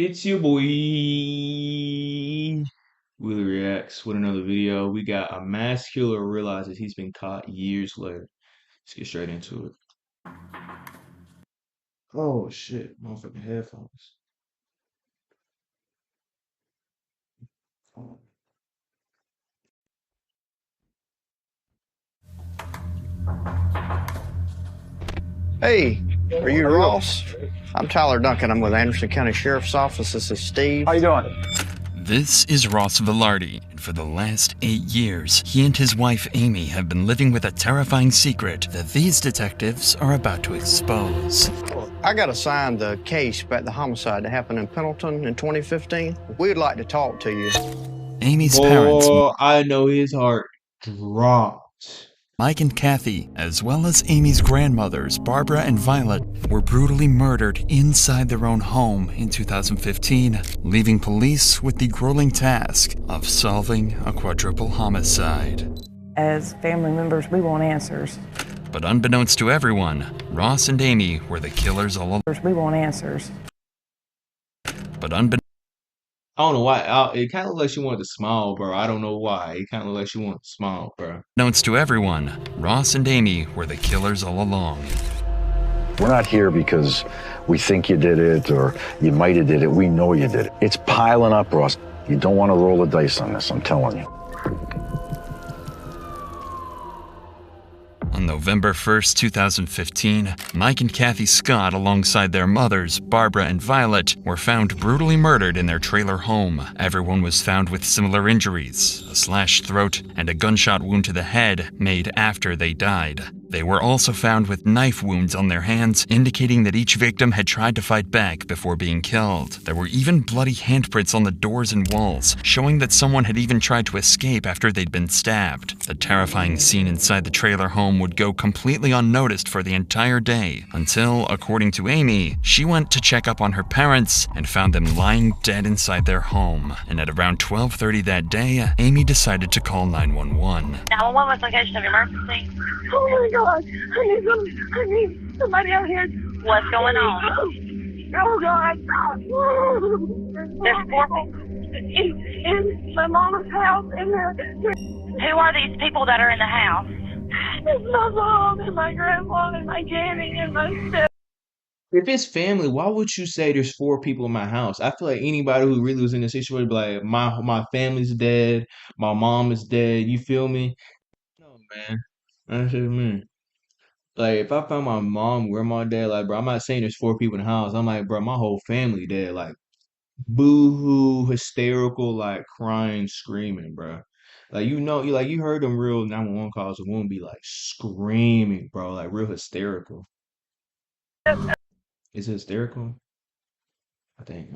It's your boy Willie Reacts with another video. We got a mass killer realizes he's been caught years later. Let's get straight into it. Oh shit, motherfucking headphones. Oh. Hey, are you Ross? I'm Tyler Duncan. I'm with Anderson County Sheriff's Office. This is Steve. How you doing? This is Ross Velarde, and for the last 8 years, he and his wife Amy have been living with a terrifying secret that these detectives are about to expose. I got assigned the case about the homicide that happened in Pendleton in 2015. We'd like to talk to you. Amy's parents, I know his heart dropped. Mike and Kathy, as well as Amy's grandmothers, Barbara and Violet, were brutally murdered inside their own home in 2015, leaving police with the grueling task of solving a quadruple homicide. As family members, we want answers. But unbeknownst to everyone, Ross and Amy were the killers all along. We want answers. But unbeknownst I don't know why. It kind of looks like she wanted to smile, bro. I don't know why. It kind of looks like she wanted to smile, bro. to everyone, Ross and Amy were the killers all along. We're not here because we think you did it or you might have did it. We know you did it. It's piling up, Ross. You don't want to roll the dice on this, I'm telling you. On November 1st, 2015, Mike and Kathy Scott, alongside their mothers, Barbara and Violet, were found brutally murdered in their trailer home. Everyone was found with similar injuries, a slashed throat and a gunshot wound to the head made after they died. They were also found with knife wounds on their hands, indicating that each victim had tried to fight back before being killed. There were even bloody handprints on the doors and walls, showing that someone had even tried to escape after they'd been stabbed. The terrifying scene inside the trailer home would go completely unnoticed for the entire day, until, according to Amy, she went to check up on her parents and found them lying dead inside their home. And at around 12:30 that day, Amy decided to call 911. 911 was location of emergency. Oh my God! I need somebody out here. What's going on? Oh God! There's 4 people. In my mama's house, Who are these people that are in the house? it's my mom and my grandma and my granny and my step. If it's family, why would you say there's 4 people in my house? I feel like anybody who really was in this situation would be like, my family's dead, my mom is dead. You feel me? No, man. That's just me. Like, if I found my mom, grandma dead, like, bro, I'm not saying there's 4 people in the house. I'm like, bro, my whole family dead. Like, boo-hoo, hysterical, like, crying, screaming, bro. Like, you heard them real 911 calls. A woman be, like, screaming, bro. Like, real hysterical. Is it hysterical? I think,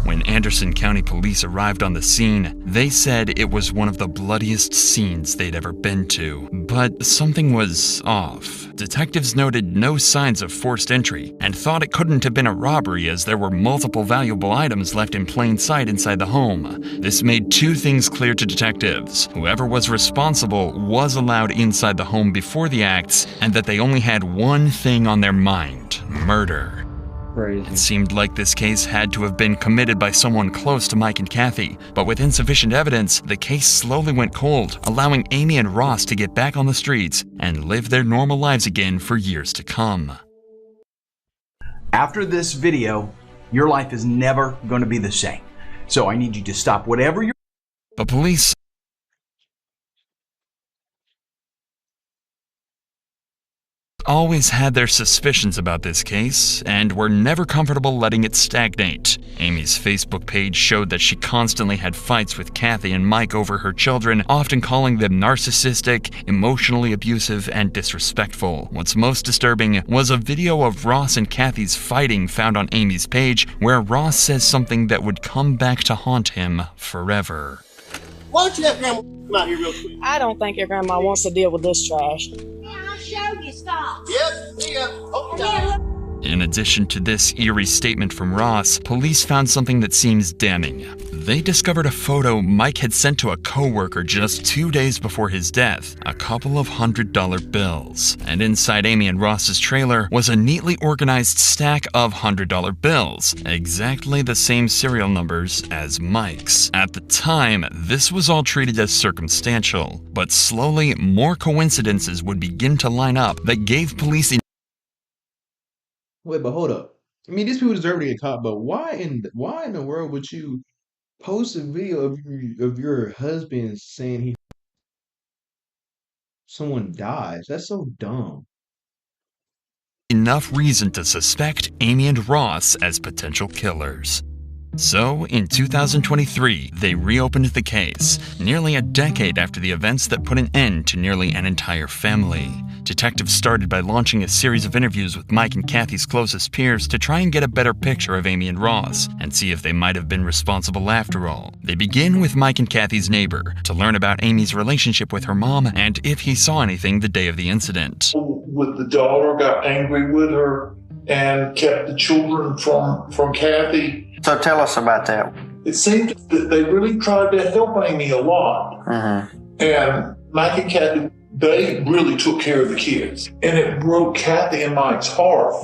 When Anderson County Police arrived on the scene, they said it was one of the bloodiest scenes they'd ever been to. But something was off. Detectives noted no signs of forced entry and thought it couldn't have been a robbery as there were multiple valuable items left in plain sight inside the home. This made 2 things clear to detectives. Whoever was responsible was allowed inside the home before the acts, and that they only had one thing on their mind: murder. It seemed like this case had to have been committed by someone close to Mike and Kathy, but with insufficient evidence, the case slowly went cold, allowing Amy and Ross to get back on the streets and live their normal lives again for years to come. After this video, your life is never going to be the same. So I need you to stop whatever you're... But police always had their suspicions about this case, and were never comfortable letting it stagnate. Amy's Facebook page showed that she constantly had fights with Kathy and Mike over her children, often calling them narcissistic, emotionally abusive, and disrespectful. What's most disturbing was a video of Ross and Kathy's fighting found on Amy's page, where Ross says something that would come back to haunt him forever. Why don't you have Grandma come out here real quick? I don't think your grandma wants to deal with this trash. Yep, see ya. Oh, In addition to this eerie statement from Ross, police found something that seems damning. They discovered a photo Mike had sent to a coworker just 2 days before his death, a couple of $100 bills. And inside Amy and Ross's trailer was a neatly organized stack of $100 bills, exactly the same serial numbers as Mike's. At the time, this was all treated as circumstantial, but slowly more coincidences would begin to line up that gave police Wait, but hold up. I mean, these people deserve to get caught, but why in the world would you post a video of your husband saying someone dies? That's so dumb. enough reason to suspect Amy and Ross as potential killers. So, in 2023, they reopened the case, nearly a decade after the events that put an end to nearly an entire family. Detectives started by launching a series of interviews with Mike and Kathy's closest peers to try and get a better picture of Amy and Ross, and see if they might have been responsible after all. They begin with Mike and Kathy's neighbor, to learn about Amy's relationship with her mom, and if he saw anything the day of the incident. With the daughter, got angry with her, and kept the children from Kathy. So tell us about that. It seemed that they really tried to help Amy a lot. And Mike and Kathy, they really took care of the kids. And it broke Kathy and Mike's heart.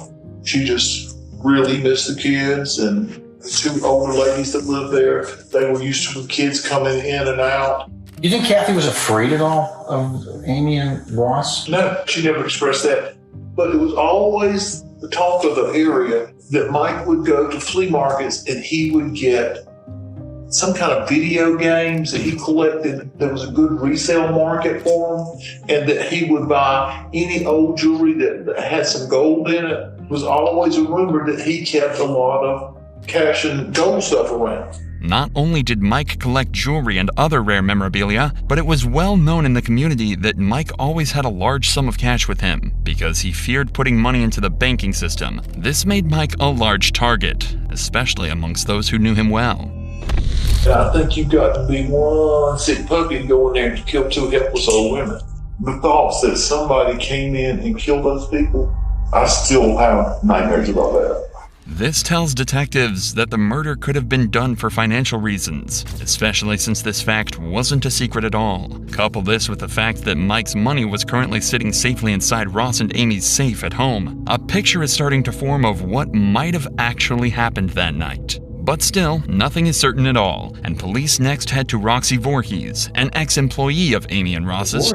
She just really missed the kids, and the two older ladies that lived there, they were used to the kids coming in and out. You think Kathy was afraid at all of Amy and Ross? No, she never expressed that. But it was always the talk of the area that Mike would go to flea markets and he would get some kind of video games that he collected. There was a good resale market for them, and that he would buy any old jewelry that had some gold in it. It was always a rumor that he kept a lot of cash and gold stuff around. Not only did Mike collect jewelry and other rare memorabilia, but it was well known in the community that Mike always had a large sum of cash with him because he feared putting money into the banking system. This made Mike a large target, especially amongst those who knew him well. I think you've got to be one sick puppy and go in there and kill two helpless old women. The thoughts that somebody came in and killed those people, I still have nightmares about that. This tells detectives that the murder could have been done for financial reasons, especially since this fact wasn't a secret at all. Couple this with the fact that Mike's money was currently sitting safely inside Ross and Amy's safe at home. A picture is starting to form of what might have actually happened that night. But still, nothing is certain at all, and police next head to Roxy Voorhees, an ex-employee of Amy and Ross's,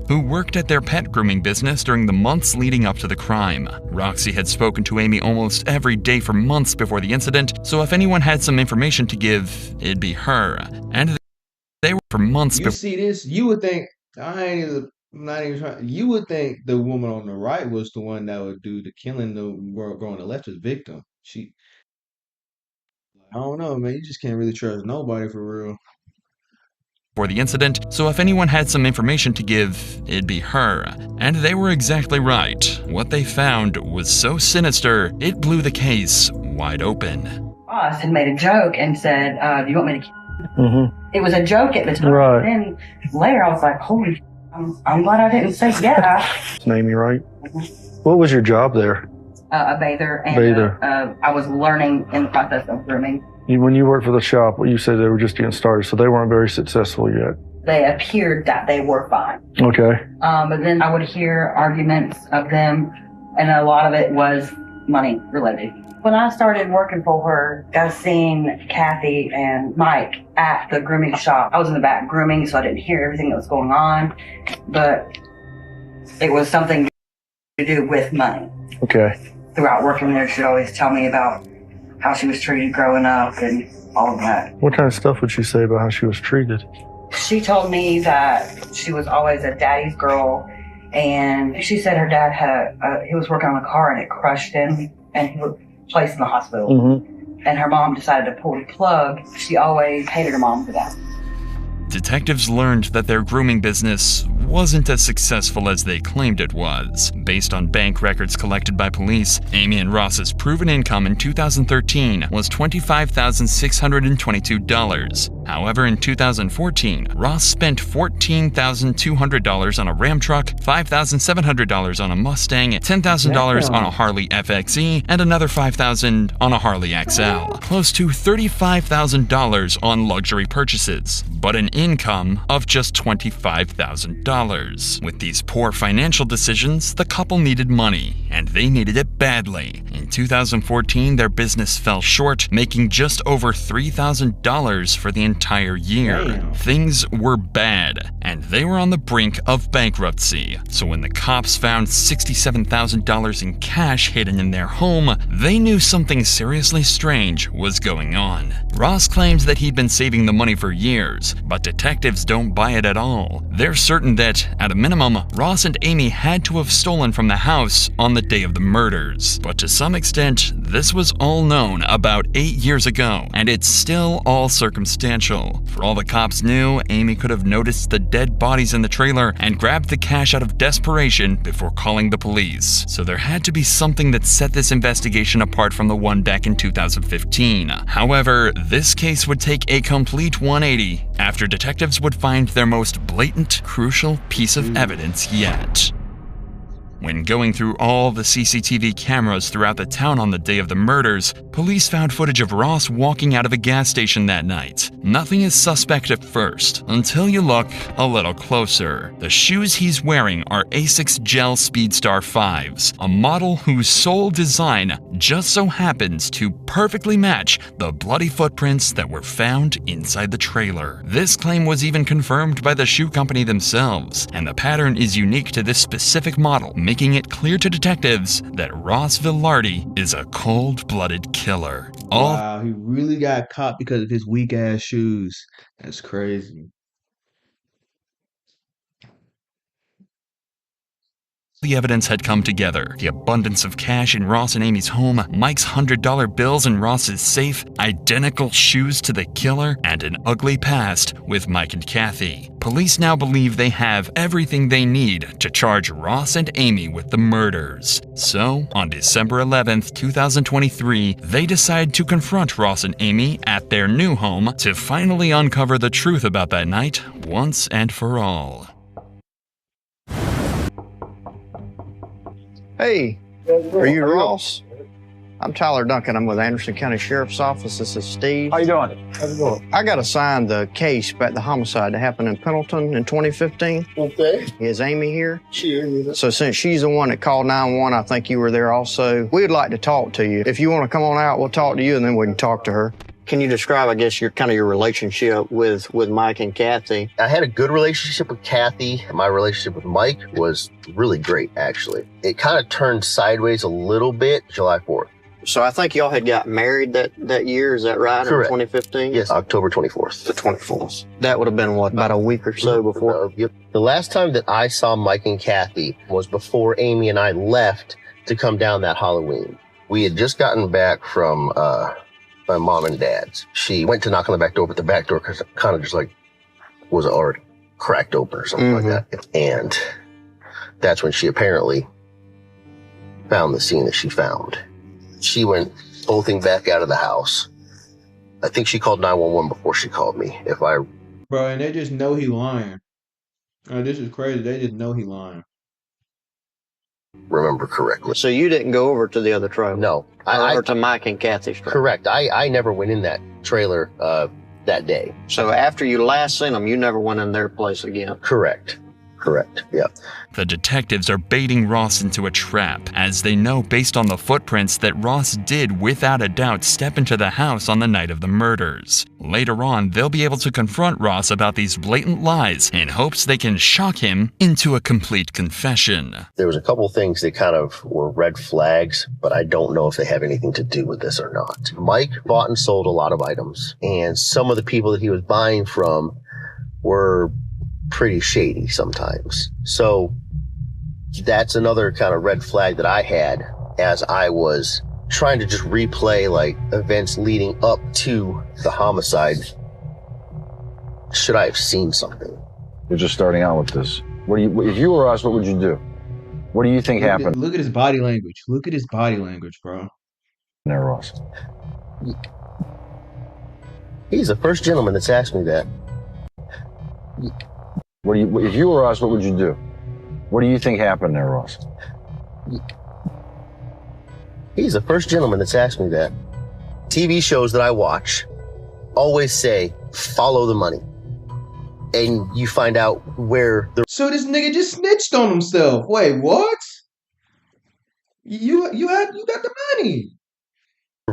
who worked at their pet grooming business during the months leading up to the crime. Roxy had spoken to Amy almost every day for months before the incident, so if anyone had some information to give, it'd be her. And they were for months before. You see this, you would think, you would think the woman on the right was the one that would do the killing, the girl on the left is victim. I don't know, man, you just can't really trust nobody for real. For the incident, so if anyone had some information to give, it'd be her. And they were exactly right. What they found was so sinister, it blew the case wide open. Ross had made a joke and said, do you want me to It was a joke at the time. Right. Then later I was like, holy, I'm glad I didn't say yeah. It's Amy, right? What was your job there? A bather. And I was learning in the process of grooming. When you worked for the shop, you said they were just getting started, so they weren't very successful yet. They appeared that they were fine. Okay. But then I would hear arguments of them, and a lot of it was money related. When I started working for her, I seen Kathy and Mike at the grooming shop. I was in the back grooming, so I didn't hear everything that was going on, but it was something to do with money. Okay. Throughout working there, she'd always tell me about how she was treated growing up and all of that. What kind of stuff would she say about how she was treated? She told me that she was always a daddy's girl, and she said her dad had he was working on a car and it crushed him and he was placed in the hospital. And her mom decided to pull the plug. She always hated her mom for that. Detectives learned that their grooming business wasn't as successful as they claimed it was. Based on bank records collected by police, Amy and Ross's proven income in 2013 was $25,622. However, in 2014, Ross spent $14,200 on a Ram truck, $5,700 on a Mustang, $10,000 on a Harley FXE, and another $5,000 on a Harley XL. Close to $35,000 on luxury purchases, but an income of just $25,000. With these poor financial decisions, the couple needed money, and they needed it badly. In 2014, their business fell short, making just over $3,000 for the entire year. Damn. Things were bad, and they were on the brink of bankruptcy. So when the cops found $67,000 in cash hidden in their home, they knew something seriously strange was going on. Ross claims that he'd been saving the money for years, but detectives don't buy it at all. They're certain that, at a minimum, Ross and Amy had to have stolen from the house on the day of the murders. But to some extent, this was all known about 8 years ago, and it's still all circumstantial. For all the cops knew, Amy could have noticed the dead bodies in the trailer and grabbed the cash out of desperation before calling the police. So there had to be something that set this investigation apart from the one back in 2015. However, this case would take a complete 180 after detectives would find their most blatant, crucial piece of evidence yet. When going through all the CCTV cameras throughout the town on the day of the murders, police found footage of Ross walking out of a gas station that night. Nothing is suspect at first, until you look a little closer. The shoes he's wearing are Asics Gel Speedstar 5s, a model whose sole design just so happens to perfectly match the bloody footprints that were found inside the trailer. This claim was even confirmed by the shoe company themselves, and the pattern is unique to this specific model, making it clear to detectives that Ross Vilardi is a cold-blooded killer. Wow, he really got caught because of his weak-ass shoes. That's crazy. The evidence had come together. The abundance of cash in Ross and Amy's home, Mike's $100 bills in Ross's safe, identical shoes to the killer, and an ugly past with Mike and Kathy. Police now believe they have everything they need to charge Ross and Amy with the murders. So, on December 11th, 2023, they decide to confront Ross and Amy at their new home to finally uncover the truth about that night once and for all. Hey, are you Ross? I'm Tyler Duncan. I'm with Anderson County Sheriff's Office. This is Steve. How you doing? How's it going? I got assigned the case about the homicide that happened in Pendleton in 2015. Okay. Is Amy here? She is. So since she's the one that called 911, I think you were there also. We'd like to talk to you. If you want to come on out, we'll talk to you and then we can talk to her. Can you describe, I guess, your relationship with Mike and Kathy? I had a good relationship with Kathy. My relationship with Mike was really great, actually. It kind of turned sideways a little bit July 4th. So I think y'all had got married that year, is that right? Correct. In 2015? Yes, October 24th. The 24th. That would have been, what, about a week or so before? Yep. The last time that I saw Mike and Kathy was before Amy and I left to come down that Halloween. We had just gotten back from my mom and dad's. She went to knock on the back door, but the back door kind of just like was already cracked open or something like that. And that's when she apparently found the scene that she found. She went bolting back out of the house. I think she called 911 before she called me. Bro, and they just know he lying. This is crazy. They just know he lying. Remember correctly. So you didn't go over to the other trailer? No. Or to Mike and Kathy's trailer? Correct. I never went in that trailer that day. So after you last seen them, you never went in their place again? Correct. Yep. The detectives are baiting Ross into a trap, as they know based on the footprints that Ross did without a doubt step into the house on the night of the murders. Later on, they'll be able to confront Ross about these blatant lies in hopes they can shock him into a complete confession. There was a couple things that kind of were red flags, but I don't know if they have anything to do with this or not. Mike bought and sold a lot of items, and some of the people that he was buying from were pretty shady sometimes. So that's another kind of red flag that I had as I was trying to just replay like events leading up to the homicide. Should I have seen something? You're just starting out with this. If you were us, what would you do? What do you think happened Look at his body language. Look at his body language, bro. there, Ross? He's the first gentleman that's asked me that. If you were us, what would you do? What do you think happened there, Ross? He's the first gentleman that's asked me that. TV shows that I watch always say, follow the money. And you find out where the... So this nigga just snitched on himself. Wait, what? You got the money.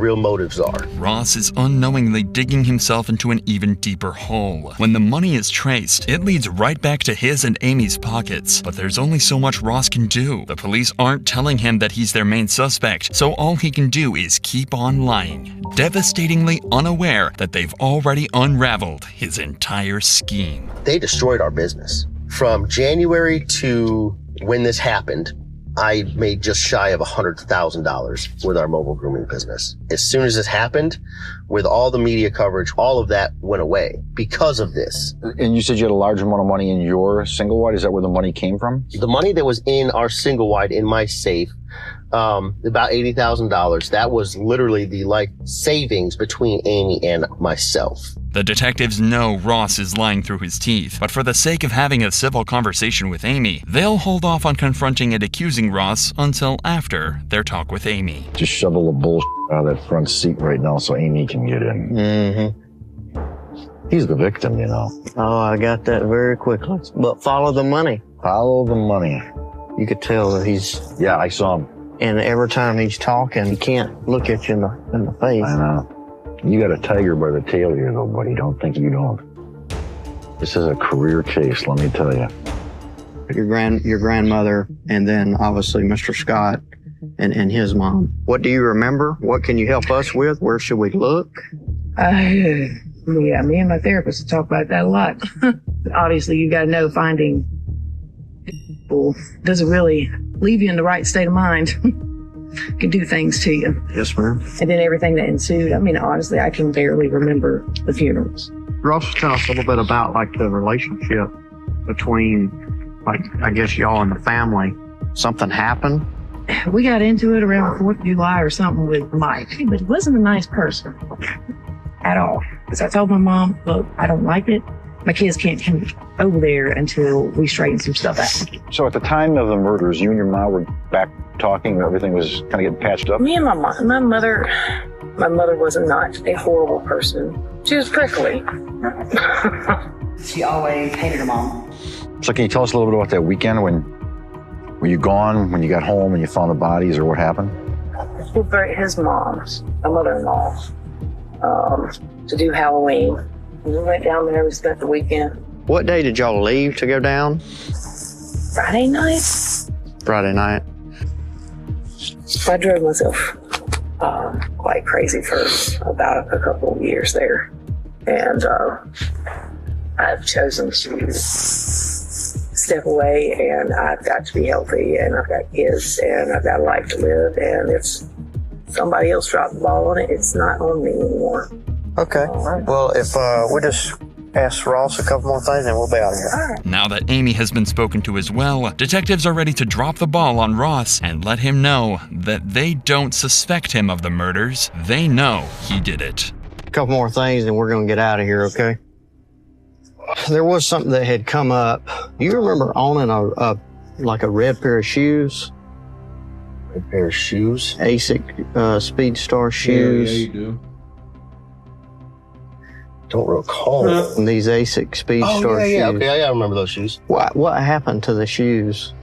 real motives are. Ross is unknowingly digging himself into an even deeper hole. When the money is traced, it leads right back to his and Amy's pockets. But there's only so much Ross can do. The police aren't telling him that he's their main suspect, so all he can do is keep on lying, devastatingly unaware that they've already unraveled his entire scheme. They destroyed our business. From January to when this happened, I made just shy of $100,000 with our mobile grooming business. As soon as this happened, with all the media coverage, all of that went away because of this. And you said you had a large amount of money in your single wide. Is that where the money came from? The money that was in our single wide in my safe, about $80,000. That was literally the savings between Amy and myself. The detectives know Ross is lying through his teeth, but for the sake of having a civil conversation with Amy, they'll hold off on confronting and accusing Ross until after their talk with Amy. Just shovel the bullshit out of that front seat right now so Amy can get in. Mm-hmm. He's the victim, you know. Oh, I got that very quickly. But follow the money. Follow the money. You could tell that he's... Yeah, I saw him. And every time he's talking, he can't look at you in the face. I know. You got a tiger by the tail here, though, buddy. Don't think you don't. This is a career case, let me tell you. Your grandmother, and then obviously Mr. Scott and his mom. What do you remember? What can you help us with? Where should we look? Yeah, me and my therapist talk about that a lot. Obviously, you got to know finding people doesn't really leave you in the right state of mind. Can do things to you. Yes, ma'am. And then everything that ensued. I mean, honestly, I can barely remember the funerals. Ross, tell us a little bit about the relationship between, I guess y'all and the family. Something happened? We got into it around 4th of July or something with Mike, but he wasn't a nice person at all. Because I told my mom, look, I don't like it. My kids can't come over there until we straighten some stuff out. So at the time of the murders, you and your mom were back talking, everything was kind of getting patched up? Me and my mom, my mother was not a horrible person. She was prickly. She always hated her mom. So can you tell us a little bit about that weekend when were you gone, when you got home and you found the bodies, or what happened? We brought his mom, my mother-in-law, to do Halloween. We went down there, we spent the weekend. What day did y'all leave to go down? Friday night. Friday night. I drove myself quite crazy for about a couple of years there. And I've chosen to step away, and I've got to be healthy, and I've got kids, and I've got a life to live, and if somebody else dropped the ball on it, it's not on me anymore. Okay. Well, if we just ask Ross a couple more things, and we'll be out of here. Now that Amy has been spoken to as well, detectives are ready to drop the ball on Ross and let him know that they don't suspect him of the murders. They know he did it. A couple more things, and we're going to get out of here, okay? There was something that had come up. You remember owning a red pair of shoes? Red pair of shoes? ASIC Speed-Star shoes. Yeah, you do. Don't recall. These ASIC Speed-Star shoes. Yeah, okay, I remember those shoes. What happened to the shoes?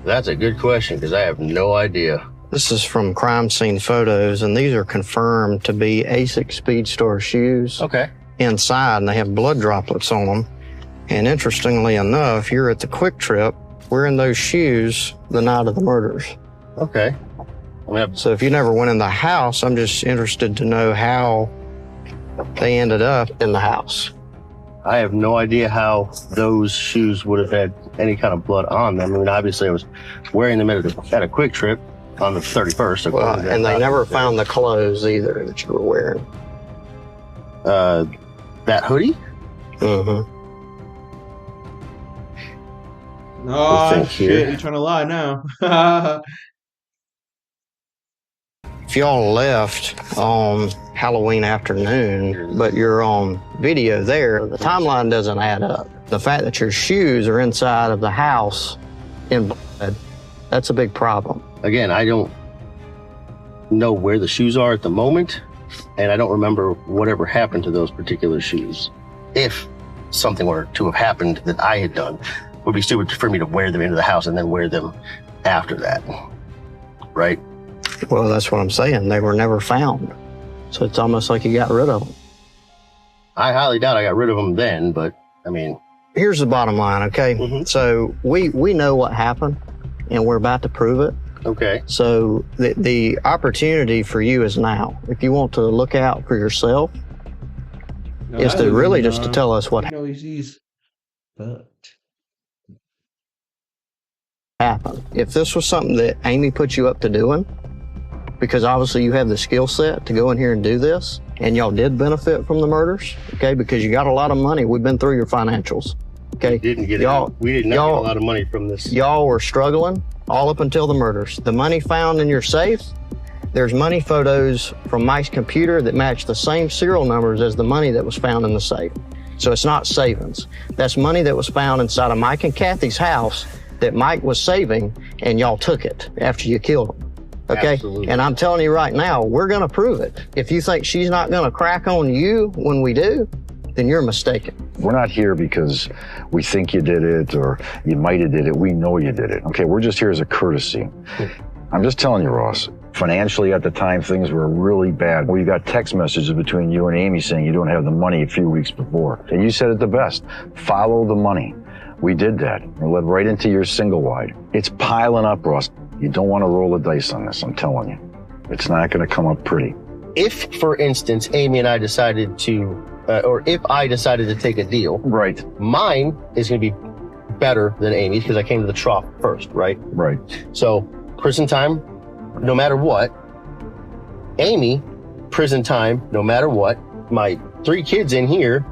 That's a good question, because I have no idea. This is from crime scene photos, and these are confirmed to be ASIC Speed-Star shoes. Okay. Inside, and they have blood droplets on them. And interestingly enough, you're at the Quick Trip wearing those shoes the night of the murders. Okay. So if you never went in the house, I'm just interested to know how they ended up in the house. I have no idea how those shoes would have had any kind of blood on them. I mean, obviously I was wearing them at a Quick Trip on the 31st. Well, and they never found the clothes either that you were wearing. That hoodie? Mm-hmm. Oh think here. shit, you're trying to lie now. If y'all left on Halloween afternoon, but you're on video there, the timeline doesn't add up. The fact that your shoes are inside of the house in blood, that's a big problem. Again, I don't know where the shoes are at the moment, and I don't remember whatever happened to those particular shoes. If something were to have happened that I had done, it would be stupid for me to wear them into the house and then wear them after that, right? Well, that's what I'm saying. They were never found. So it's almost like you got rid of them. I highly doubt I got rid of them then, but I mean... Here's the bottom line, okay? So we know what happened, and we're about to prove it. Okay. So the opportunity for you is now. If you want to look out for yourself, is to really just to tell us what happened. If this was something that Amy put you up to doing, because obviously you have the skill set to go in here and do this, and y'all did benefit from the murders, okay, because you got a lot of money. We've been through your financials, okay? We did not get a lot of money from this. Y'all were struggling all up until the murders. The money found in your safe, there's money photos from Mike's computer that match the same serial numbers as the money that was found in the safe. So it's not savings. That's money that was found inside of Mike and Kathy's house that Mike was saving, and y'all took it after you killed him. Okay? Absolutely. And I'm telling you right now, we're gonna prove it. If you think she's not gonna crack on you when we do, then you're mistaken. We're not here because we think you did it or you might have did it. We know you did it. Okay, we're just here as a courtesy. I'm just telling you, Ross, financially at the time, things were really bad. We got text messages between you and Amy saying you don't have the money a few weeks before. And you said it the best, follow the money. We did that. We led right into your single wide. It's piling up, Ross. You don't want to roll the dice on this, I'm telling you. It's not going to come up pretty. If, for instance, Amy and I decided to, or if I decided to take a deal, right, mine is going to be better than Amy's because I came to the trough first, right? Right. So, prison time, no matter what. Amy, prison time, no matter what. My 3 kids in here,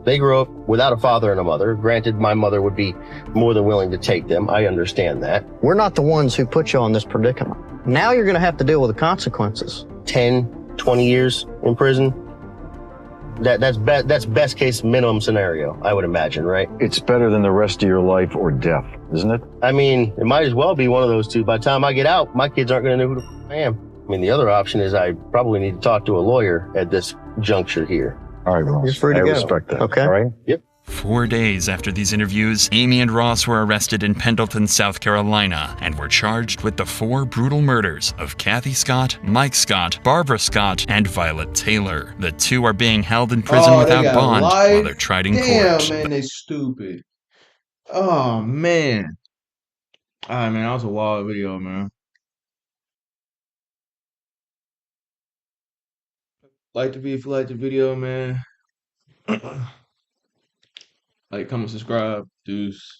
they grew up without a father and a mother. Granted, my mother would be more than willing to take them. I understand that. We're not the ones who put you on this predicament. Now you're going to have to deal with the consequences. 10, 20 years in prison. That's best case minimum scenario, I would imagine, right? It's better than the rest of your life or death, isn't it? I mean, it might as well be one of those two. By the time I get out, my kids aren't going to know who the f I am. I mean, the other option is I probably need to talk to a lawyer at this juncture here. All right, Ross. You're free to I go. respect that. Okay. All right? Yep. 4 days after these interviews, Amy and Ross were arrested in Pendleton, South Carolina, and were charged with the 4 brutal murders of Kathy Scott, Mike Scott, Barbara Scott, and Violet Taylor. The 2 are being held in prison without bond while they're tried in court. Damn, man, they stupid. Oh, man. All right, man, that was a wild video, man. Like the video if you like the video, man. Like, comment, subscribe, deuce.